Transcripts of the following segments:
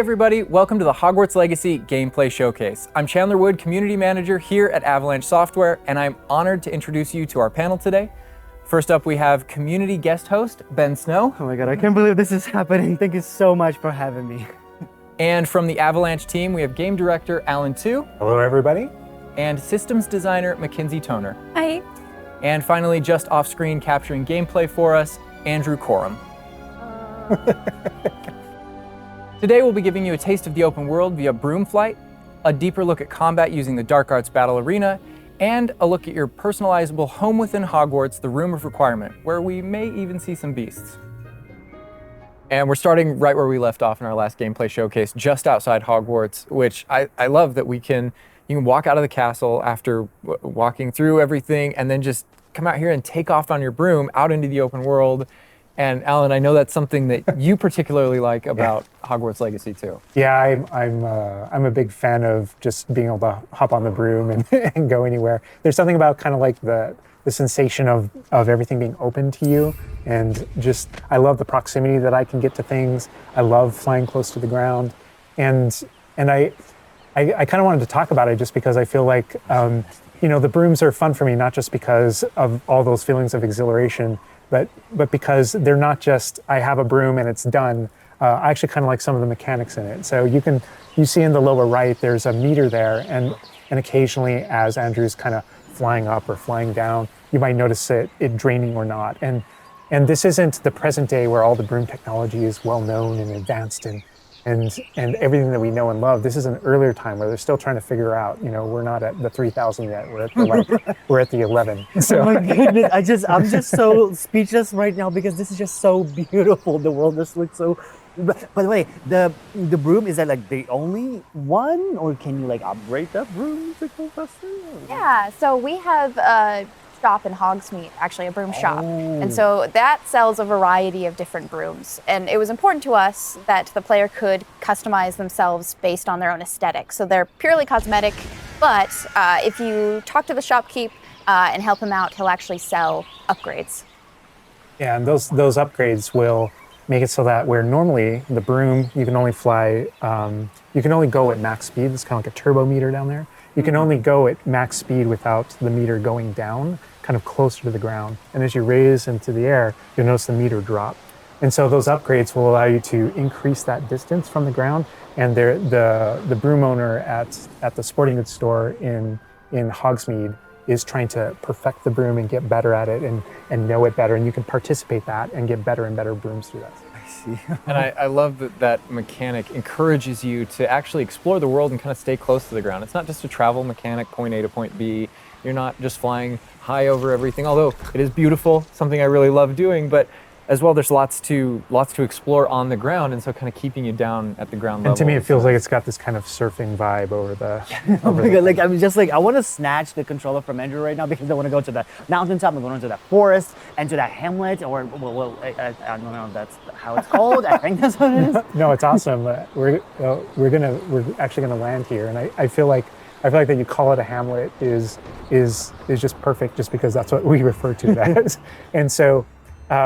everybody, welcome to the Hogwarts Legacy Gameplay Showcase. I'm Chandler Wood, Community Manager here at Avalanche Software, and I'm honored to introduce you to our panel today. First up, we have community guest host, Ben Snow. Oh my god, I can't believe this is happening. Thank you so much for having me. And from the Avalanche team, we have game director, Alan Tu. Hello, everybody. And systems designer, Mackenzie Toner. Hi. And finally, just off-screen capturing gameplay for us, Andrew Coram. Today we'll be giving you a taste of the open world via broom flight, a deeper look at combat using the Dark Arts Battle Arena, and a look at your personalizable home within Hogwarts, the Room of Requirement, where we may even see some beasts. And we're starting right where we left off in our last gameplay showcase, just outside Hogwarts, which I love that you can walk out of the castle after walking through everything and then just come out here and take off on your broom out into the open world. And Alan, I know that's something that you particularly like about Hogwarts Legacy too. Yeah, I'm a big fan of just being able to hop on the broom and go anywhere. There's something about kind of like the sensation of everything being open to you, and just I love the proximity that I can get to things. I love flying close to the ground, and I kind of wanted to talk about it just because I feel like the brooms are fun for me, not just because of all those feelings of exhilaration, but because they're not just, I have a broom and it's done. I actually kind of like some of the mechanics in it. So you see in the lower right, there's a meter there, and occasionally as Andrew's kind of flying up or flying down, you might notice it draining or not. And this isn't the present day where all the broom technology is well known and advanced and everything that we know and love. This is an earlier time where they're still trying to figure out, we're not at the 3000 yet, we're at the 11. So. Oh my goodness, I'm just so speechless right now because this is just so beautiful. The world just looks so, by the way, the broom, is that like the only one, or can you like upgrade that broom to go faster? Yeah, so we have a shop in Hogsmeade, actually a broom shop. And so that sells a variety of different brooms. And it was important to us that the player could customize themselves based on their own aesthetic. So they're purely cosmetic, but if you talk to the shopkeep and help him out, he'll actually sell upgrades. Yeah, and those upgrades will make it so that where normally the broom, you can only fly, you can only go at max speed. It's kind of like a turbo meter down there. You can only go at max speed without the meter going down, kind of closer to the ground. And as you raise into the air, you'll notice the meter drop. And so those upgrades will allow you to increase that distance from the ground. And the broom owner at the sporting goods store in Hogsmeade is trying to perfect the broom and get better at it and know it better. And you can participate that and get better and better brooms through that. And I love that mechanic encourages you to actually explore the world and kind of stay close to the ground. It's not just a travel mechanic, point A to point B. You're not just flying high over everything, although it is beautiful, something I really love doing, but as well, there's lots to explore on the ground, and so kind of keeping you down at the ground level. And to me, it feels like it's got this kind of surfing vibe over the. Oh my god! Like I'm just like I want to snatch the controller from Andrew right now because I want to go to the mountaintop, I'm going to the forest, and to that hamlet, or well, I don't know if that's how it's called. I think that's what it is. No, it's awesome. We're actually gonna land here, and I feel like that you call it a hamlet is just perfect, just because that's what we refer to it as, and so.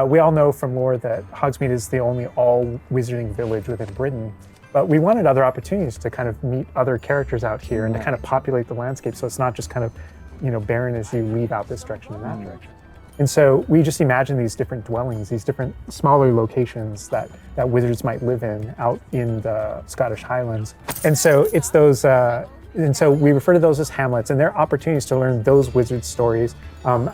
We all know from lore that Hogsmeade is the only all-wizarding village within Britain, but we wanted other opportunities to kind of meet other characters out here and to kind of populate the landscape, so it's not just kind of, barren as you leave out this direction and that direction. And so we just imagine these different dwellings, these different smaller locations that wizards might live in out in the Scottish Highlands. And so it's those, and so we refer to those as hamlets, and they're opportunities to learn those wizard stories,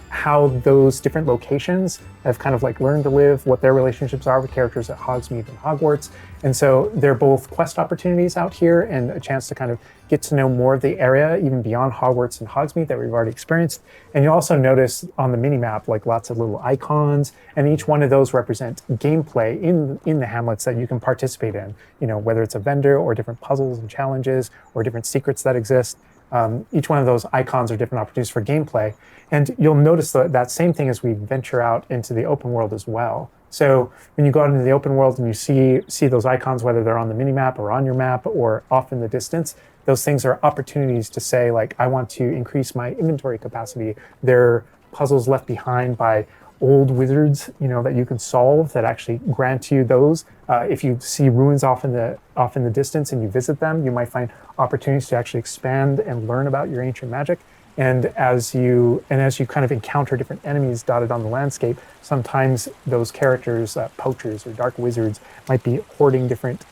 how those different locations have kind of like learned to live, what their relationships are with characters at Hogsmeade and Hogwarts. And so they're both quest opportunities out here and a chance to kind of get to know more of the area, even beyond Hogwarts and Hogsmeade that we've already experienced. And you'll also notice on the mini-map, like lots of little icons, and each one of those represent gameplay in the hamlets that you can participate in, whether it's a vendor or different puzzles and challenges or different secrets that exist. Each one of those icons are different opportunities for gameplay. And you'll notice that same thing as we venture out into the open world as well. So when you go out into the open world and you see those icons, whether they're on the mini-map or on your map or off in the distance, those things are opportunities to say, like, I want to increase my inventory capacity. They're puzzles left behind by old wizards, that you can solve that actually grant you those. If you see ruins off in the distance and you visit them, you might find opportunities to actually expand and learn about your ancient magic. And as you kind of encounter different enemies dotted on the landscape, sometimes those characters, poachers or dark wizards, might be hoarding different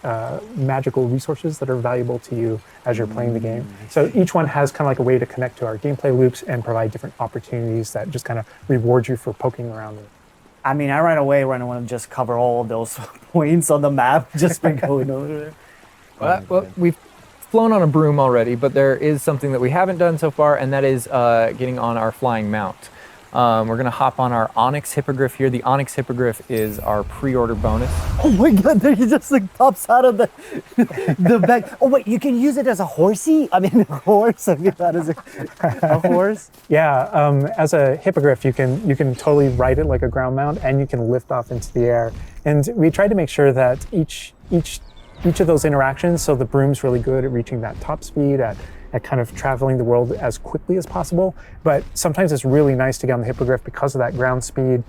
magical resources that are valuable to you as you're playing the game. So each one has kind of like a way to connect to our gameplay loops and provide different opportunities that just kind of reward you for poking around them. I mean, I right away want to just cover all of those points on the map just by going over there. Well, we've flown on a broom already, but there is something that we haven't done so far, and that is getting on our flying mount. We're going to hop on our Onyx Hippogriff here. The Onyx Hippogriff is our pre-order bonus. Oh my god, there he just like pops out of the back. Oh wait, you can use it as a horsey? I mean, a horse? I mean, that is a horse? Yeah, as a hippogriff, you can totally ride it like a ground mount, and you can lift off into the air. And we tried to make sure that each of those interactions, so the broom's really good at reaching that top speed, at kind of traveling the world as quickly as possible. But sometimes it's really nice to get on the hippogriff because of that ground speed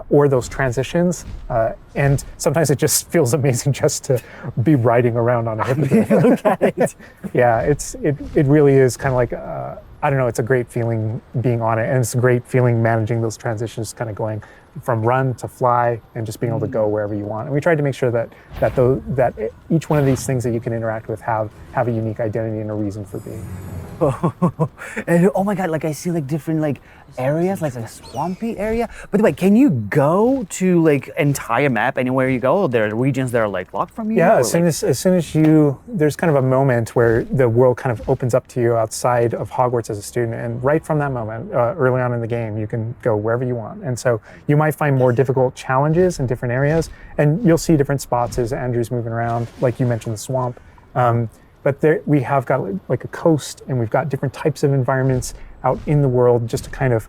or those transitions. And sometimes it just feels amazing just to be riding around on a hippogriff. Look at it. Yeah, it really is kind of like, I don't know, it's a great feeling being on it. And it's a great feeling managing those transitions, kind of going from run to fly and just being able to go wherever you want. And we tried to make sure that each one of these things that you can interact with have a unique identity and a reason for being. And oh my god, like I see like different like areas, like a swampy area. By the way, can you go to like entire map anywhere you go? There are regions that are like locked from you? Yeah, as soon as there's kind of a moment where the world kind of opens up to you outside of Hogwarts as a student, and right from that moment, early on in the game, you can go wherever you want. And so you might find more difficult challenges in different areas, and you'll see different spots as Andrew's moving around, like you mentioned the swamp. But there, we have got like a coast, and we've got different types of environments out in the world just to kind of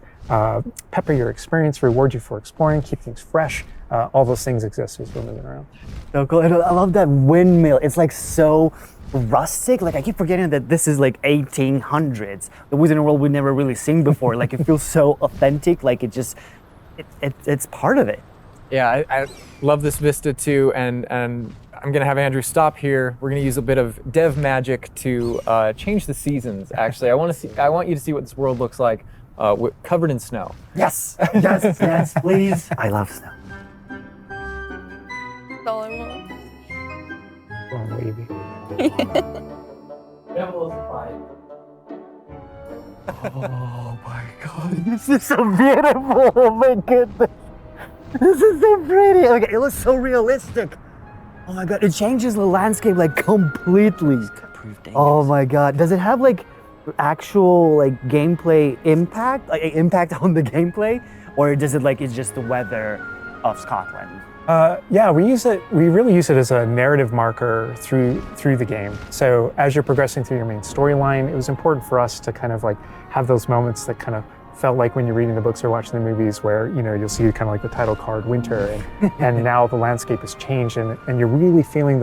pepper your experience, reward you for exploring, keep things fresh. All those things exist as we're moving around. So cool. And I love that windmill. It's like so rustic. Like I keep forgetting that this is like 1800s. The Wizarding World we've never really seen before. Like it feels so authentic. Like it's part of it. Yeah, I love this vista too, and I'm gonna have Andrew stop here. We're gonna use a bit of dev magic to change the seasons. Actually, I want you to see what this world looks like covered in snow. Yes, yes, yes, please. I love snow. That's all I want. Oh, baby. Oh my god, this is so beautiful. Oh my goodness. This is so pretty. Like, it looks so realistic. Oh my god, it changes the landscape like completely. Oh my god. Does it have like actual like gameplay impact? Like impact on the gameplay? Or does it like it's just the weather of Scotland? Yeah, we really use it as a narrative marker through the game. So as you're progressing through your main storyline, it was important for us to kind of like have those moments that kind of felt like when you're reading the books or watching the movies where, you'll see kind of like the title card, winter, and now the landscape has changed and you're really feeling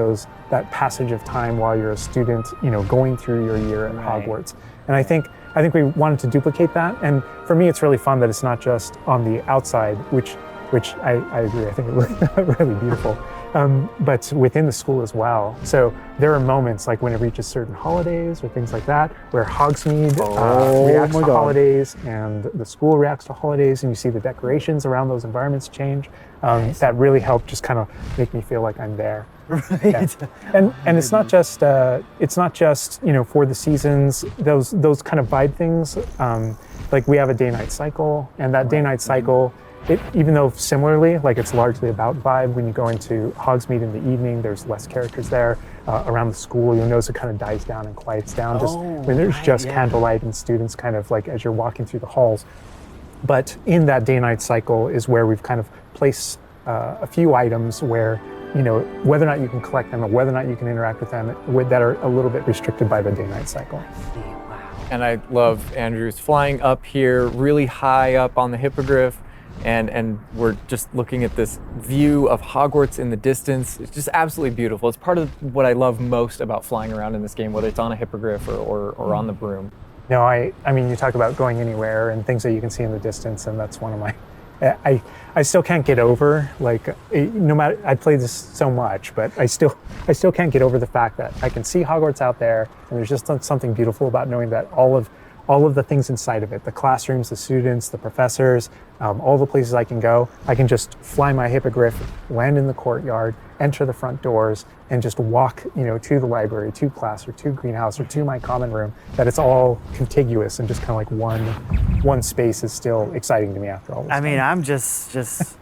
that passage of time while you're a student, going through your year at Hogwarts. And I think we wanted to duplicate that. And for me, it's really fun that it's not just on the outside, which I agree, I think it looked really beautiful, but within the school as well. So there are moments like when it reaches certain holidays or things like that, where Hogsmeade reacts to holidays and the school reacts to holidays, and you see the decorations around those environments change. That really helped just kind of make me feel like I'm there. Right. Yeah. And it's not just for the seasons, those kind of vibe things. Like we have a day-night cycle, and that day-night cycle, even though similarly, like it's largely about vibe, when you go into Hogsmeade in the evening, there's less characters there. Around the school, you'll notice it kind of dies down and quiets down just when there's candlelight and students kind of like as you're walking through the halls. But in that day-night cycle is where we've kind of placed a few items where, whether or not you can collect them or whether or not you can interact with them that are a little bit restricted by the day-night cycle. And I love Andrew's flying up here, really high up on the hippogriff. And we're just looking at this view of Hogwarts in the distance. It's just absolutely beautiful. It's part of what I love most about flying around in this game, whether it's on a hippogriff or on the broom. No, I mean, you talk about going anywhere and things that you can see in the distance, and that's one of my I still can't get over, like, no matter, I played this so much, but I still can't get over the fact that I can see Hogwarts out there, and there's just something beautiful about knowing that all of the things inside of it, the classrooms, the students, the professors, all the places I can go, I can just fly my Hippogriff, land in the courtyard, enter the front doors, and just walk, to the library, to class, or to greenhouse, or to my common room, that it's all contiguous and just kind of like one space is still exciting to me after all this I mean, time. I'm just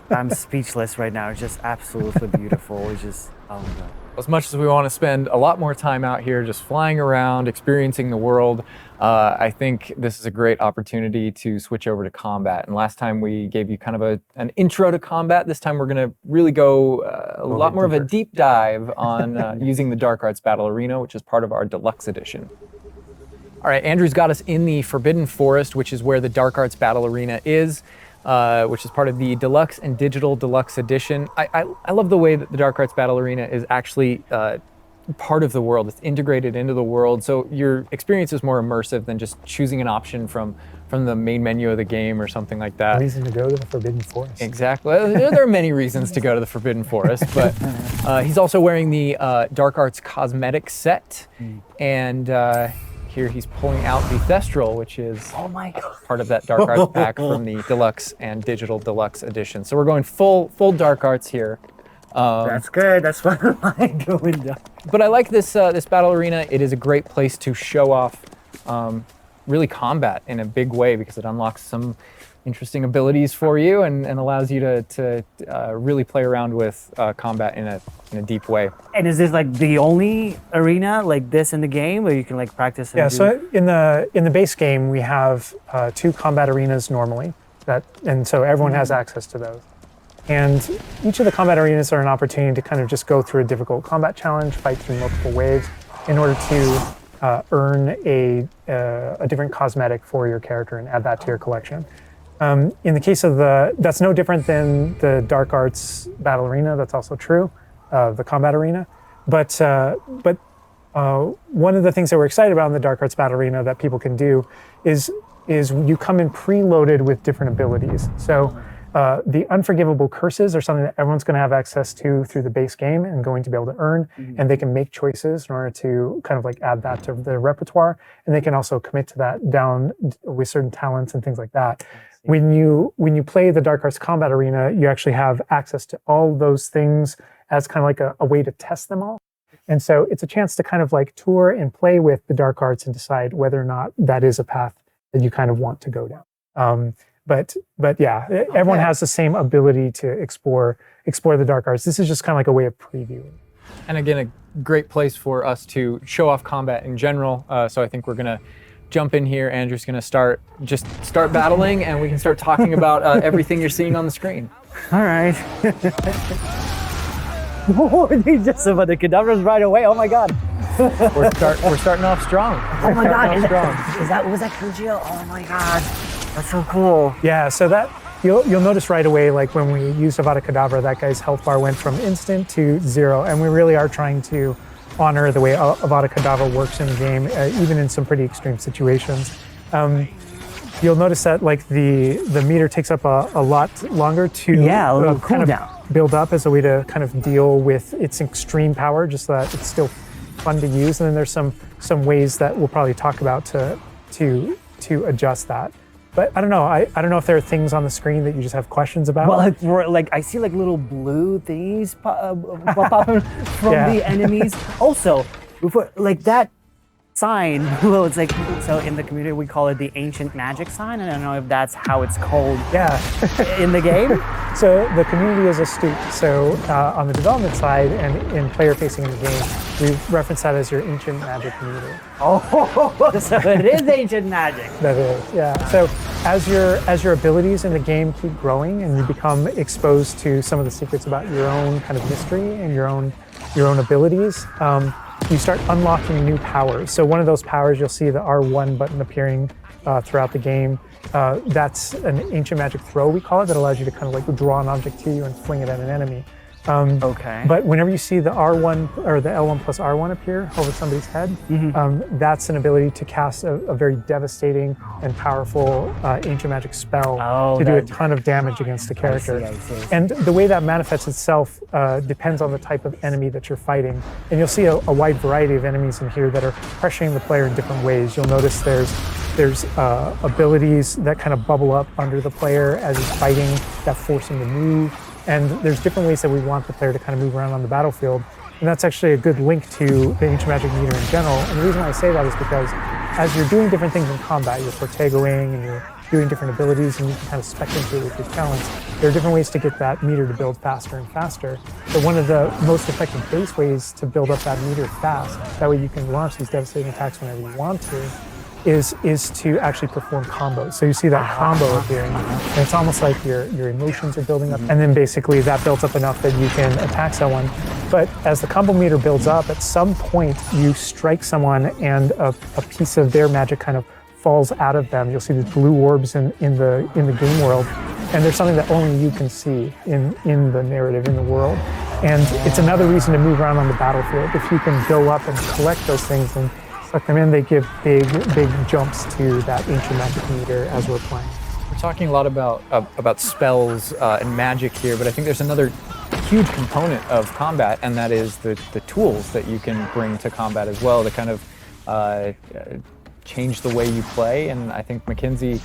I'm speechless right now. It's just absolutely beautiful. It's just, oh my God. As much as we want to spend a lot more time out here just flying around, experiencing the world, I think this is a great opportunity to switch over to combat. And last time we gave you kind of an intro to combat. This time we're going to really go a lot more of a deep dive on using the Dark Arts Battle Arena, which is part of our deluxe edition. All right, Andrew's got us in the Forbidden Forest, which is where the Dark Arts Battle Arena is. Which is part of the Deluxe and Digital Deluxe Edition. I love the way that the Dark Arts Battle Arena is actually part of the world. It's integrated into the world, so your experience is more immersive than just choosing an option from the main menu of the game or something like that. Reason to go to the Forbidden Forest. Exactly. There are many reasons to go to the Forbidden Forest, but he's also wearing the Dark Arts cosmetic set, and here he's pulling out the Thestral, which is Oh my God. part of that Dark Arts pack from the Deluxe and Digital Deluxe Edition. So we're going full Dark Arts here. That's good. That's what I like going down. But I like this battle arena. It is a great place to show off really combat in a big way, because it unlocks some interesting abilities for you and allows you to really play around with combat in a deep way. And is this like the only arena like this in the game where you can like practice? And Yeah, so in the base game we have 2 combat arenas normally, and so everyone has access to those. And each of the combat arenas are an opportunity to kind of just go through a difficult combat challenge, fight through multiple waves in order to earn a different cosmetic for your character and add that to your collection. In the case of that's no different than the Dark Arts Battle Arena. That's also true, the combat arena. But one of the things that we're excited about in the Dark Arts Battle Arena that people can do is you come in preloaded with different abilities. So the unforgivable curses are something that everyone's going to have access to through the base game and going to be able to earn, and they can make choices in order to kind of like add that to their repertoire, and they can also commit to that down with certain talents and things like that. When you play the Dark Arts Combat Arena, you actually have access to all those things as kind of like a way to test them all. And so it's a chance to kind of like tour and play with the Dark Arts and decide whether or not that is a path that you kind of want to go down. But yeah, everyone has the same ability to explore the Dark Arts. This is just kind of like a way of previewing. And again, a great place for us to show off combat in general. So I think we're gonna jump in here. Andrew's gonna start battling, and we can start talking about everything you're seeing on the screen. All right. Oh, they just about the cadavers right away. Oh my God. We're starting off strong. Oh my God. Starting off strong. Was that Kujio? Oh my God. That's so cool. Yeah, so that you'll notice right away, like when we used Avada Kedavra, that guy's health bar went from instant to 0, and we really are trying to honor the way Avada Kedavra works in the game, even in some pretty extreme situations. You'll notice that like the meter takes up a lot longer to a little kind of cooldown. build up as a way to kind of deal with its extreme power, just so that it's still fun to use. And then there's some ways that we'll probably talk about to adjust that. But I don't know. I don't know if there are things on the screen that you just have questions about. Well, like I see like little blue things popping from the enemies. Also, before like that sign, well, it's like, so in the community we call it the ancient magic sign. I don't know if that's how it's called in the game. So the community is astute. So on the development side and in player facing in the game, we reference that as your ancient magic meter. Oh, so it is ancient magic. That is, yeah. So as your abilities in the game keep growing and you become exposed to some of the secrets about your own kind of mystery and your own abilities, you start unlocking new powers. So one of those powers, you'll see the R1 button appearing throughout the game. That's an ancient magic throw, we call it, that allows you to kind of like draw an object to you and fling it at an enemy. Okay. But whenever you see the R1 or the L1 plus R1 appear over somebody's head, that's an ability to cast a very devastating and powerful ancient magic spell to do a ton of damage against a character. I see. And the way that manifests itself depends on the type of enemy that you're fighting. And you'll see a wide variety of enemies in here that are pressuring the player in different ways. You'll notice there's abilities that kind of bubble up under the player as he's fighting that force him to move. And there's different ways that we want the player to kind of move around on the battlefield. And that's actually a good link to the ancient magic meter in general. And the reason why I say that is because as you're doing different things in combat, you're Protegoing and you're doing different abilities and you can kind of spec into it with your talents, there are different ways to get that meter to build faster and faster. But one of the most effective base ways to build up that meter fast, that way you can launch these devastating attacks whenever you want to, is to actually perform combos. So you see that combo appearing, and it's almost like your emotions are building up, and then basically that builds up enough that you can attack someone. But as the combo meter builds up, at some point you strike someone and a piece of their magic kind of falls out of them. You'll see these blue orbs in the game world, and there's something that only you can see in the narrative, in the world. And it's another reason to move around on the battlefield. If you can go up and collect those things and suck them in, they give big jumps to that ancient magic meter as we're playing. We're talking a lot about spells and magic here, but I think there's another huge component of combat, and that is the tools that you can bring to combat as well to kind of change the way you play. And I think Mackenzie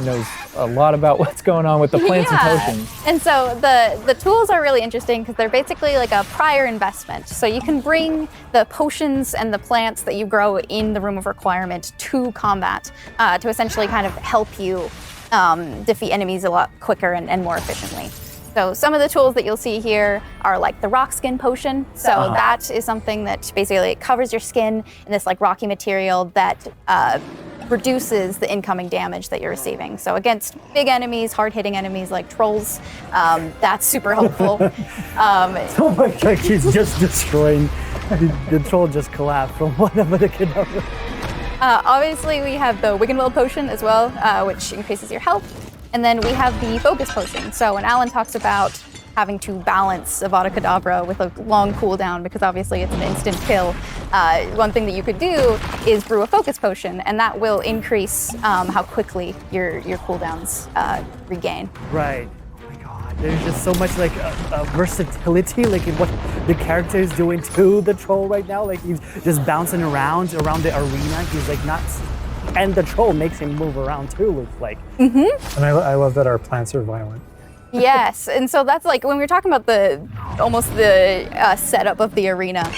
knows a lot about what's going on with the plants and potions. And so the tools are really interesting because they're basically like a prior investment. So you can bring the potions and the plants that you grow in the Room of Requirement to combat to essentially kind of help you defeat enemies a lot quicker and more efficiently. So some of the tools that you'll see here are like the rock skin potion. So that is something that basically covers your skin in this like rocky material that reduces the incoming damage that you're receiving. So against big enemies, hard-hitting enemies like trolls, that's super helpful. Oh my god, he's just destroying. The troll just collapsed from one of the cadavers. Obviously, we have the Wiggenweld potion as well, which increases your health. And then we have the focus potion. So when Alan talks about having to balance Avada Kedavra with a long cooldown, because obviously it's an instant kill, one thing that you could do is brew a focus potion, and that will increase how quickly your cooldowns regain. Right. Oh my god. There's just so much like versatility, like in what the character is doing to the troll right now. Like he's just bouncing around the arena. He's like not. And the troll makes him move around too, looks like. And I love that our plants are violent. Yes, and so that's like when we're talking about the setup of the arena,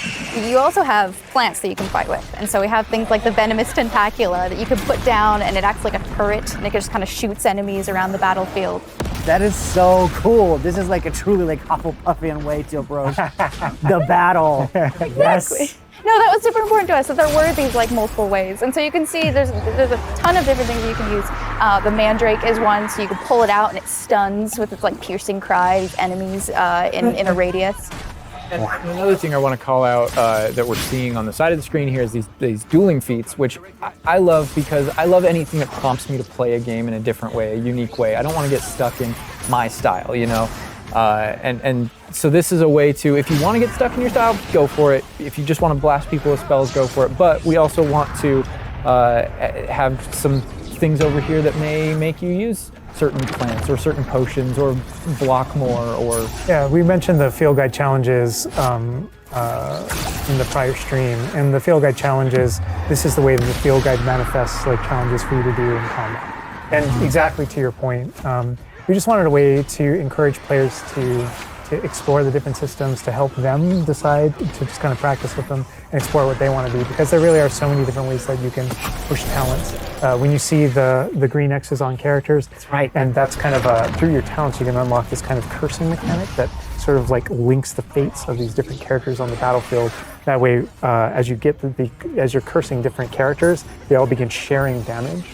you also have plants that you can fight with. And so we have things like the venomous tentacula that you can put down, and it acts like a turret, and it just kind of shoots enemies around the battlefield. That is so cool. This is like a truly like Hufflepuffian way to approach the battle. Yes. No, that was super important to us, that there were these like multiple ways. And so you can see there's a ton of different things you can use. The mandrake is one, so you can pull it out and it stuns with its like piercing cry these enemies in a radius. And another thing I want to call out that we're seeing on the side of the screen here is these dueling feats, which I love because I love anything that prompts me to play a game in a different way, a unique way. I don't want to get stuck in my style, you know? And so this is a way to, if you want to get stuck in your style, go for it. If you just want to blast people with spells, go for it. But we also want to have some things over here that may make you use certain plants or certain potions or block more or... Yeah, we mentioned the field guide challenges in the prior stream. And the field guide challenges, this is the way that the field guide manifests like challenges for you to do in combat. And exactly to your point, we just wanted a way to encourage players to explore the different systems, to help them decide, to just kind of practice with them and explore what they want to do, because there really are so many different ways that you can push talents. When you see the green X's on characters, that's right. And that's kind of through your talents you can unlock this kind of cursing mechanic that sort of like links the fates of these different characters on the battlefield. That way, as you're cursing different characters, they all begin sharing damage.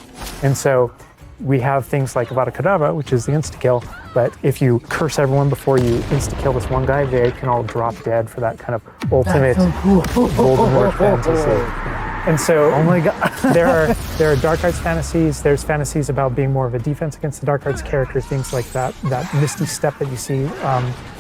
And so we have things like Avada Kedavra, which is the insta-kill, but if you curse everyone before you insta-kill this one guy, they can all drop dead for that kind of ultimate Voldemort fantasy. And so Oh my god. there are dark arts fantasies. There's fantasies about being more of a defense against the dark arts characters, things like that misty step that you see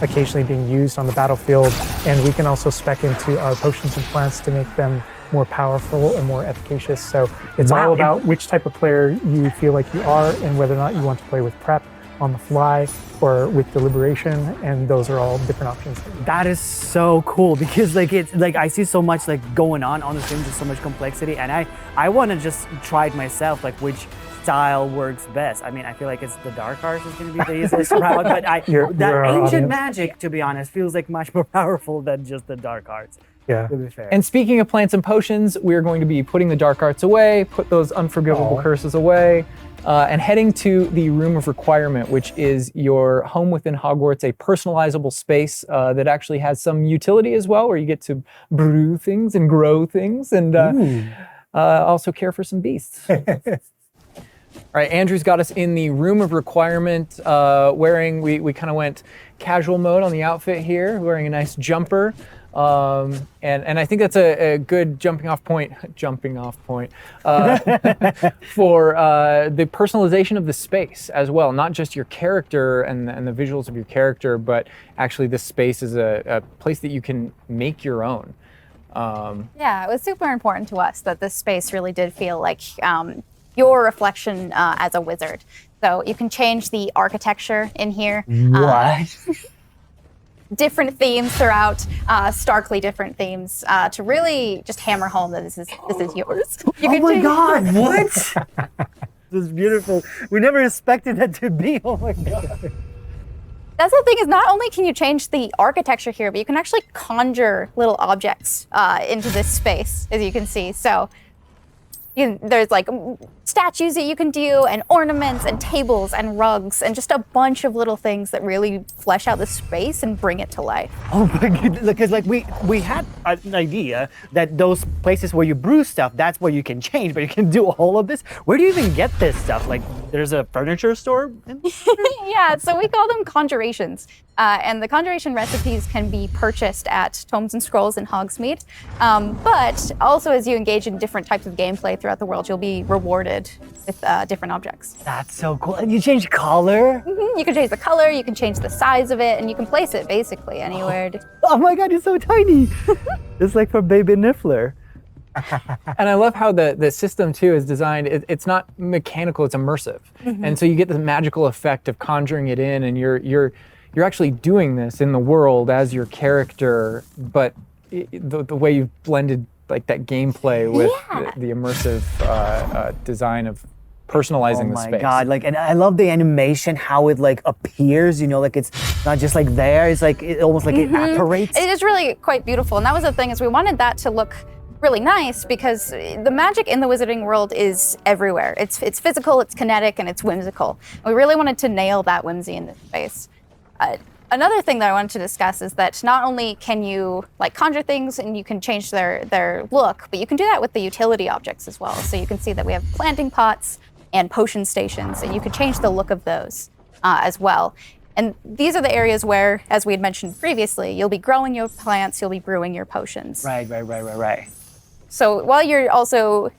occasionally being used on the battlefield. And we can also spec into our potions and plants to make them more powerful and more efficacious. So it's Wow. all about which type of player you feel like you are and whether or not you want to play with prep on the fly or with deliberation, and those are all different options. That is so cool because like it's like I see so much like going on the stream, just so much complexity, and I want to just try it myself, like which style works best. I mean, I feel like it's the dark arts is going to be the easiest route, but You're our ancient audience. magic, to be honest, feels like much more powerful than just the dark arts. Yeah. To be fair. And speaking of plants and potions, we're going to be putting the dark arts away, put those unforgivable Aw. curses away, and heading to the Room of Requirement, which is your home within Hogwarts, a personalizable space that actually has some utility as well, where you get to brew things and grow things and also care for some beasts. All right, Andrew's got us in the Room of Requirement, we kind of went casual mode on the outfit here, wearing a nice jumper. And I think that's a good jumping off point for the personalization of the space as well. Not just your character and the visuals of your character, but actually this space is a place that you can make your own. Yeah, it was super important to us that this space really did feel like your reflection as a wizard. So you can change the architecture in here. What? Different themes throughout, starkly different themes, to really just hammer home that this is yours. You Oh can my change- god, what? This is beautiful. We never expected that to be. Oh my god. That's the thing, is not only can you change the architecture here, but you can actually conjure little objects into this space, as you can see. So there's like statues that you can do, and ornaments and tables and rugs and just a bunch of little things that really flesh out the space and bring it to life. Oh my god, because like we had an idea that those places where you brew stuff, that's where you can change, but you can do all of this. Where do you even get this stuff? Like there's a furniture store? Yeah, so we call them conjurations. And the conjuration recipes can be purchased at Tomes and Scrolls in Hogsmeade. But also as you engage in different types of gameplay throughout the world, you'll be rewarded with different objects. That's so cool. And you change color? You can change the color, you can change the size of it, and you can place it basically anywhere. Oh my god, it's so tiny. It's like for baby Niffler. And I love how the system too is designed. It's not mechanical; it's immersive, and so you get the magical effect of conjuring it in, and you're actually doing this in the world as your character. But the way you've blended like that gameplay with the immersive design of personalizing the Oh my space. god, like, and I love the animation, how it like appears, you know, like it's not just like there, it's like it almost like it apparates. It is really quite beautiful, and that was the thing, is we wanted that to look really nice because the magic in the wizarding world is everywhere. It's physical, it's kinetic, and it's whimsical. And we really wanted to nail that whimsy in this space. Another thing that I wanted to discuss is that not only can you like conjure things and you can change their look, but you can do that with the utility objects as well. So you can see that we have planting pots and potion stations, and you can change the look of those as well. And these are the areas where, as we had mentioned previously, you'll be growing your plants, you'll be brewing your potions. Right. So while you're also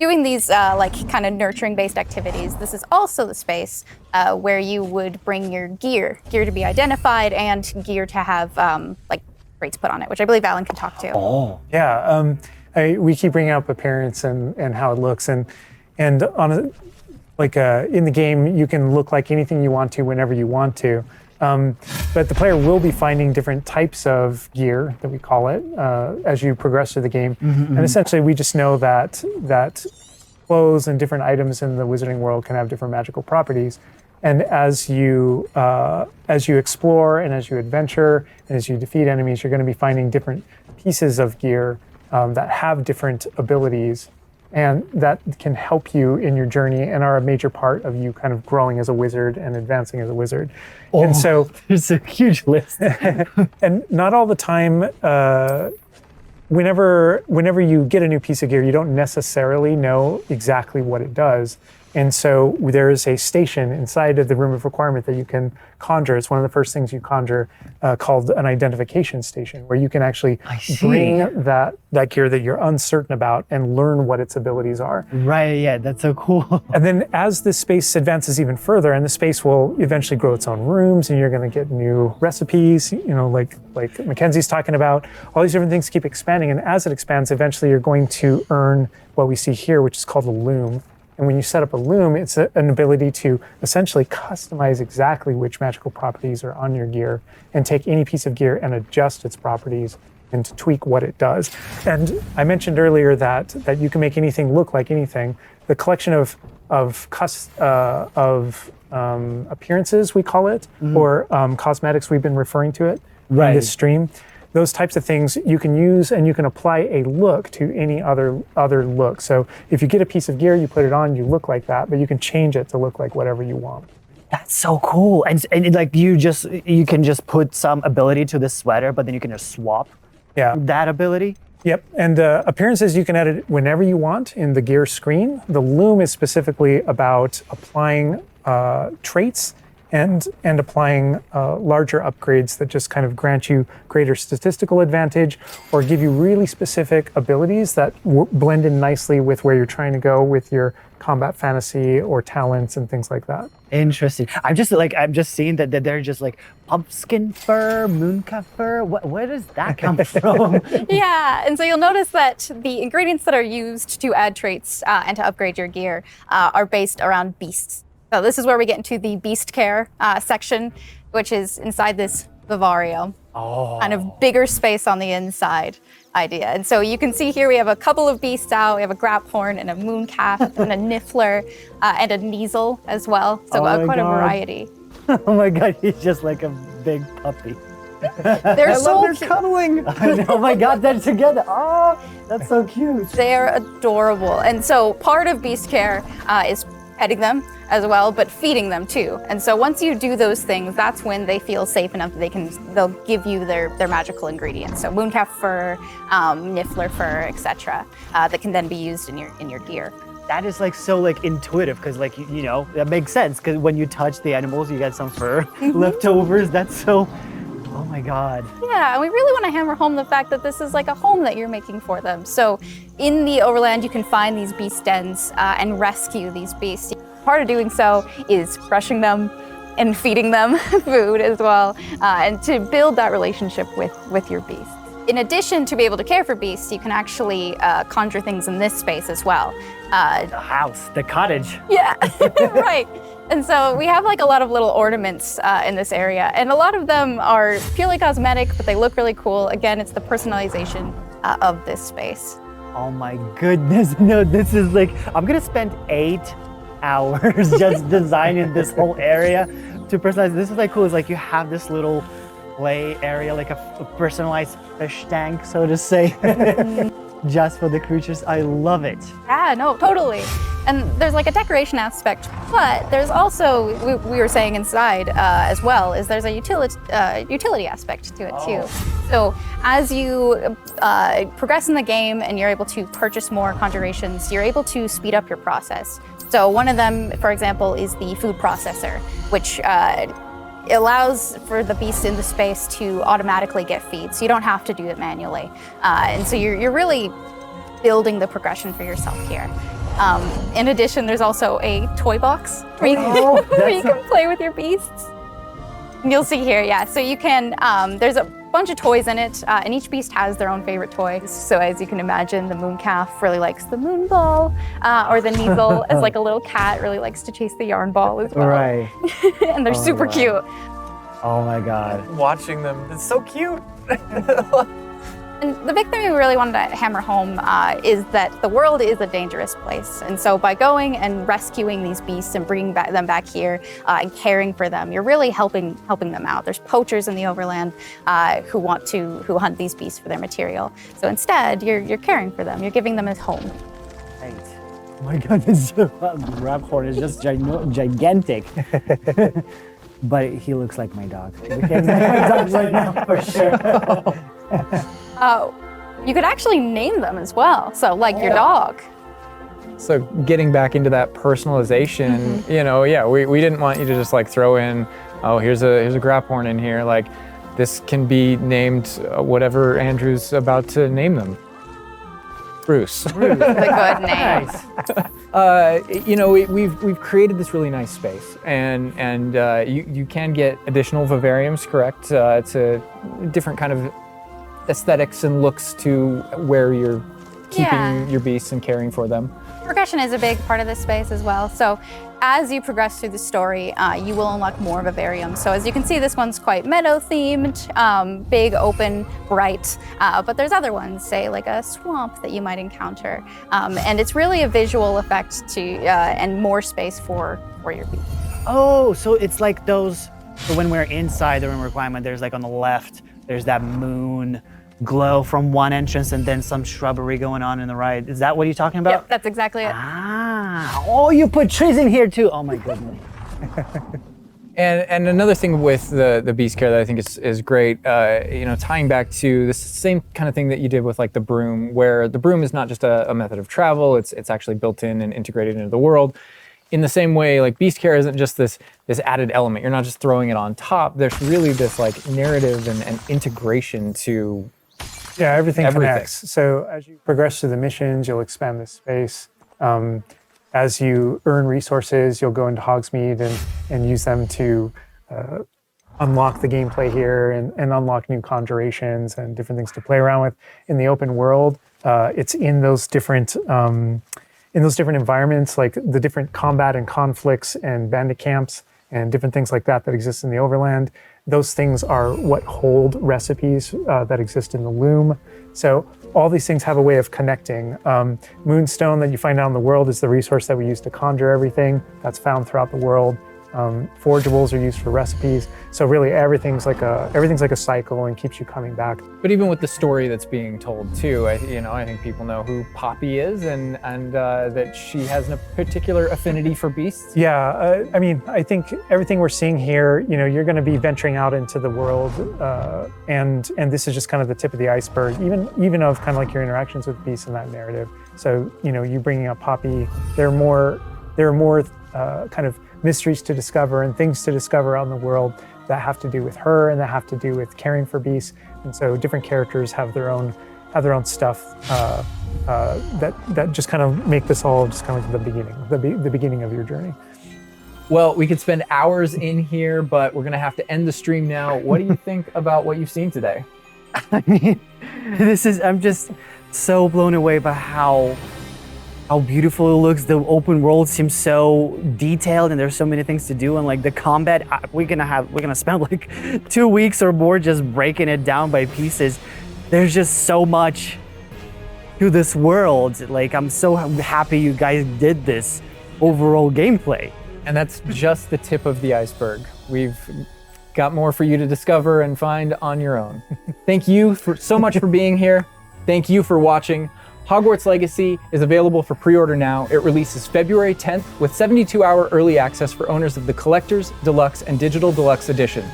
doing these like kind of nurturing based activities, this is also the space where you would bring your gear to be identified and gear to have like rates put on it, which I believe Alan can talk to. Oh. Yeah, we keep bringing up appearance and how it looks, and on a, like in the game you can look like anything you want to whenever you want to. But the player will be finding different types of gear, that we call it, as you progress through the game. And essentially, we just know that clothes and different items in the wizarding world can have different magical properties. And as you explore and as you adventure and as you defeat enemies, you're going to be finding different pieces of gear that have different abilities, and that can help you in your journey and are a major part of you kind of growing as a wizard and advancing as a wizard. And so There's a huge list. and not all the time, whenever you get a new piece of gear, you don't necessarily know exactly what it does. And so there is a station inside of the room of requirement that you can conjure. It's one of the first things you conjure, called an identification station, where you can actually bring that gear that you're uncertain about and learn what its abilities are. Right, yeah, that's so cool. And then as the space advances even further, and the space will eventually grow its own rooms, and you're going to get new recipes, like Mackenzie's talking about, all these different things keep expanding. And as it expands, eventually you're going to earn what we see here, which is called a loom. And when you set up a loom, it's an ability to essentially customize exactly which magical properties are on your gear and take any piece of gear and adjust its properties and to tweak what it does. And I mentioned earlier that you can make anything look like anything. The collection of appearances, we call it, or cosmetics, we've been referring to it in this stream. Those types of things you can use, and you can apply a look to any other look. So if you get a piece of gear, you put it on, you look like that, but you can change it to look like whatever you want. That's so cool. And like you can just put some ability to the sweater, but then you can just swap that ability. Yep, and appearances you can edit whenever you want in the gear screen. The loom is specifically about applying traits and applying larger upgrades that just kind of grant you greater statistical advantage or give you really specific abilities that blend in nicely with where you're trying to go with your combat fantasy or talents and things like that. Interesting. I'm just seeing that they're just like pumpkin fur, mooncalf fur. Where does that come from? Yeah, and so you'll notice that the ingredients that are used to add traits and to upgrade your gear are based around beasts. So this is where we get into the beast care section, which is inside this vivarium. Kind of bigger space on the inside idea. And so you can see here we have a couple of beasts out. We have a graphorn and a mooncalf and a niffler and a kneazle as well. So quite a variety. Oh my God, he's just like a big puppy. They're so cute. Cuddling. Oh my God, they're together. Oh, that's so cute. They're adorable. And so part of beast care is petting them as well, but feeding them too. And so once you do those things, that's when they feel safe enough that they'll give you their magical ingredients. So mooncalf fur, niffler fur, etc. That can then be used in your gear. That is like so like intuitive because like you know that makes sense because when you touch the animals you get some fur leftovers. That's so. Oh my God. Yeah, and we really want to hammer home the fact that this is like a home that you're making for them. So in the overland, you can find these beast dens and rescue these beasts. Part of doing so is brushing them and feeding them food as well, and to build that relationship with your beasts. In addition to be able to care for beasts, you can actually conjure things in this space as well. The house, the cottage. Yeah, right. And so we have like a lot of little ornaments in this area, and a lot of them are purely cosmetic, but they look really cool. Again, it's the personalization of this space. Oh my goodness, no, this is like, I'm gonna spend 8 hours just designing this whole area to personalize. This is like cool, it's like you have this little play area, like a personalized fish tank, so to say. Just for the creatures. I love it. Yeah, no, totally. And there's like a decoration aspect, but there's also, we were saying inside as well, is there's a utility aspect to it too. So as you progress in the game and you're able to purchase more conjurations, you're able to speed up your process. So one of them, for example, is the food processor, which allows for the beast in the space to automatically get feed, so you don't have to do it manually. And so you're really building the progression for yourself here. In addition, there's also a toy box where you can play with your beasts. And you'll see here, yeah. So you can, there's a bunch of toys in it, and each beast has their own favorite toy. So as you can imagine, the mooncalf really likes the moon ball, or the kneazle, as like a little cat, really likes to chase the yarn ball as well. Right. And they're super cute. Oh my God. Watching them, it's so cute. And the big thing we really wanted to hammer home is that the world is a dangerous place. And so by going and rescuing these beasts and bringing them back here and caring for them, you're really helping them out. There's poachers in the overland who hunt these beasts for their material. So instead, you're caring for them. You're giving them a home. Right. Oh my God, this graphorn is just gigantic. But he looks like my dog. My dog's right now for sure. You could actually name them as well. So like your dog. So getting back into that personalization, you know, yeah, we didn't want you to just like throw in, oh, here's a Graphorn in here. Like, this can be named whatever Andrew's about to name them. Bruce. The good name. You know, we've created this really nice space, and you can get additional vivariums, correct, to different kind of aesthetics and looks to where you're keeping your beasts and caring for them. Progression is a big part of this space as well. So as you progress through the story, you will unlock more vivariums. So as you can see, this one's quite meadow themed, big, open, bright. But there's other ones, say like a swamp that you might encounter. And it's really a visual effect to and more space for your beast. Oh, so it's like those, so when we're inside the room requirement, there's like on the left, there's that moon glow from one entrance and then some shrubbery going on in the right. Is that what you're talking about? Yep, that's exactly it. Ah, oh, you put trees in here too. Oh my goodness. And another thing with the beast care that I think is great, you know, tying back to the same kind of thing that you did with like the broom, where the broom is not just a method of travel, it's actually built in and integrated into the world. In the same way, like beast care isn't just this added element. You're not just throwing it on top. There's really this like narrative and integration to everything connects. So as you progress through the missions, you'll expand this space. As you earn resources, you'll go into Hogsmeade and use them to unlock the gameplay here and unlock new conjurations and different things to play around with. In the open world, it's in those different environments, like the different combat and conflicts and bandit camps and different things like that exist in the overland. Those things are what hold recipes that exist in the loom. So all these things have a way of connecting. Moonstone that you find out in the world is the resource that we use to conjure everything that's found throughout the world. Forageables are used for recipes. So really everything's like a cycle and keeps you coming back. But even with the story that's being told too, I think people know who Poppy is and that she has a particular affinity for beasts. Yeah, I mean, I think everything we're seeing here, you know, you're going to be venturing out into the world, and this is just kind of the tip of the iceberg, even of kind of like your interactions with beasts in that narrative. So, you know, you bringing up Poppy, there are more kind of mysteries to discover and things to discover out in the world that have to do with her and that have to do with caring for beasts. And so different characters have their own stuff that just kind of make this all just kind of like the beginning of your journey. Well, we could spend hours in here, but we're gonna have to end the stream now. What do you think about what you've seen today? I mean, I'm just so blown away by how beautiful it looks. The open world seems so detailed and there's so many things to do, and like the combat, we're gonna spend like 2 weeks or more just breaking it down by pieces. There's just so much to this world. Like, I'm so happy you guys did this overall gameplay. And that's just the tip of the iceberg. We've got more for you to discover and find on your own. Thank you so much for being here. Thank you for watching. Hogwarts Legacy is available for pre-order now. It releases February 10th with 72-hour early access for owners of the Collector's, Deluxe, and Digital Deluxe Edition.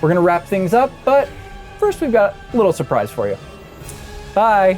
We're gonna wrap things up, but first we've got a little surprise for you. Bye.